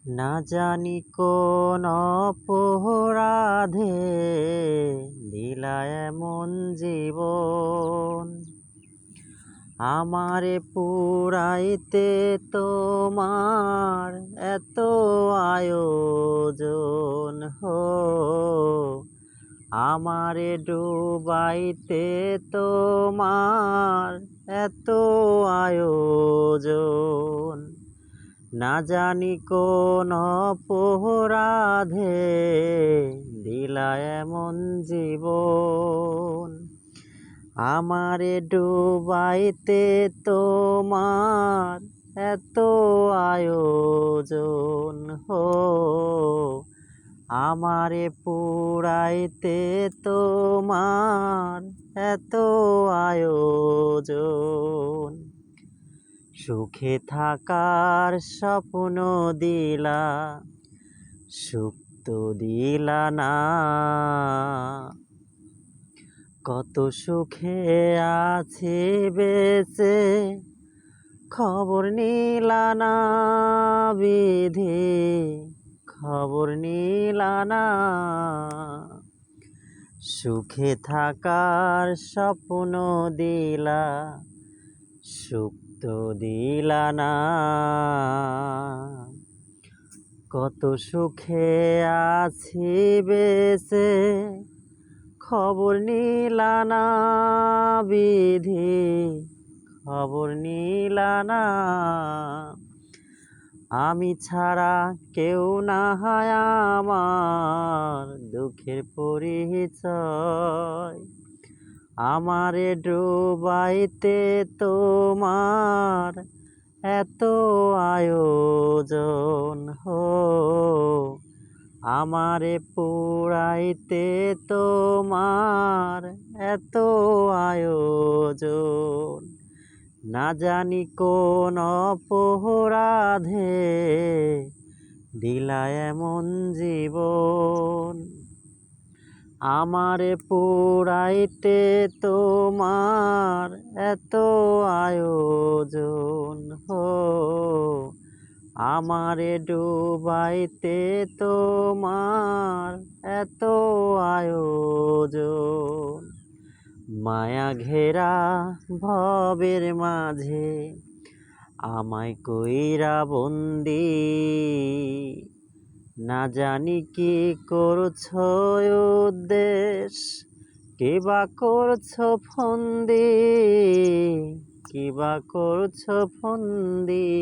না জানি কোন অপরাধে দিলা এমন জীবন, আমারে পুরাইতে তোমার এত আয়োজন আমারে ডুবাইতে তোমার এত আয়োজন। না জানি কোন অপরাধে দিলা এমন জীবন, আমারে ডুবাইতে তোমার এত আয়োজন আমারে পুরাইতে তোমার এত আয়োজন। সুখে থাকার স্বপ্ন দিলা, সুখ তো দিলা না। কত সুখে আছি বেঁচে খবর নিলা না, বিধি খবর নিলা না। সুখে থাকার স্বপ্ন দিলা, সুখ তো দিলা না। কত সুখে আছি বেঁচে খবর নিলা না, বিধি খবর নিলা না। আমি ছাড়া কেউ না হয় আমার দুঃখের পরিচয়, আমারে ডুবাইতে তোমার এত আয়োজন আমারে পুরাইতে তোমার এত আয়োজন। না জানি কোন অপরাধে দিলা এমন জীবন, আমারে পুরাইতে তোমার এত আয়োজন আমারে ডুবাইতে তোমার এত আয়োজন। মায়া ঘেরা ভবের মাঝে আমায় কইরা বন্দি, না জানি কি করছো উদ্দেশ, কিবা করছো ফন্দি, কিবা করছো ফন্দি।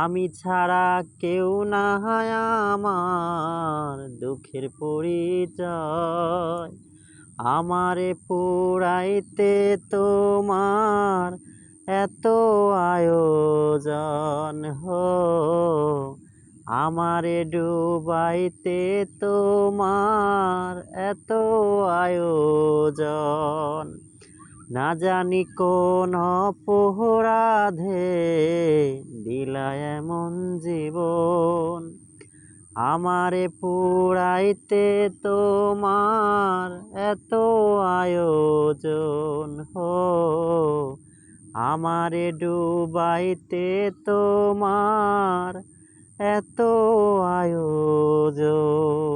আমি ছাড়া কেউ না হয় আমার দুঃখের পরিচয়, আমারে পুরাইতে তোমার এত আয়োজন আমারে ডুবাইতে তোমার এত আয়োজন। না জানি কোন অপরাধে দিলা এমন জীবন, আমারে পুরাইতে তোমার এত আয়োজন আমারে ডুবাইতে তোমার এত আয়োজন।